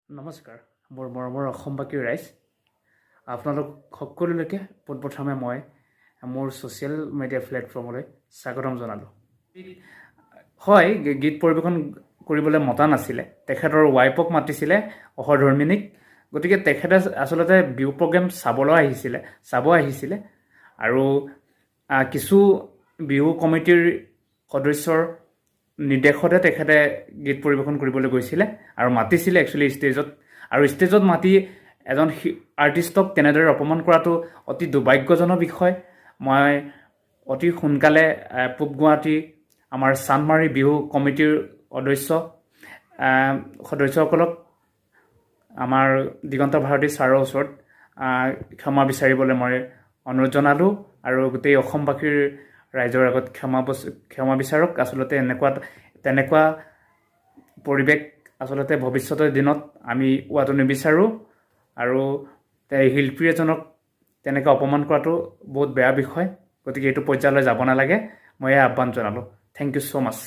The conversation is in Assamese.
নমস্কাৰ মোৰ মৰমৰ অসমবাসী ৰাইজ আপোনালোক সকলোলৈকে পোনপ্ৰথমে মই মোৰ ছ'চিয়েল মিডিয়া প্লেটফৰ্মলৈ স্বাগতম জনালোঁ হয় গীত পৰিৱেশন কৰিবলৈ মতা নাছিলে তেখেতৰ ৱাইফক মাতিছিলে অসধৰ্মিনীক গতিকে তেখেতে আচলতে বিহু প্ৰগ্ৰেম চাব আহিছিলে আৰু কিছু বিহু কমিটিৰ সদস্যৰ নিৰ্দেশতে তেখেতে গীত পৰিৱেশন কৰিবলৈ গৈছিলে আৰু মাতিছিলে একচুৱেলি ষ্টেজত মাতি এজন আৰ্টিষ্টক তেনেদৰে অপমান কৰাটো অতি দুৰ্ভাগ্যজনক বিষয় মই অতি সোনকালে পূব গুৱাহাটী আমাৰ চান্দমাৰী বিহু কমিটিৰ সদস্যসকলক আমাৰ দিগন্ত ভাৰতী ছাৰৰ ওচৰত ক্ষমা বিচাৰিবলৈ মই অনুৰোধ জনালোঁ আৰু গোটেই অসমবাসীৰ ৰাইজৰ আগত ক্ষমা বিচাৰক আচলতে তেনেকুৱা পৰিৱেশ আচলতে ভৱিষ্যতৰ দিনত আমি হোৱাটো নিবিচাৰোঁ আৰু শিল্পী এজনক তেনেকৈ অপমান কৰাটো বহুত বেয়া বিষয় গতিকে এইটো পৰ্যায়লৈ যাব নালাগে মই আহ্বান জনালোঁ থেংক ইউ ছ' মাছ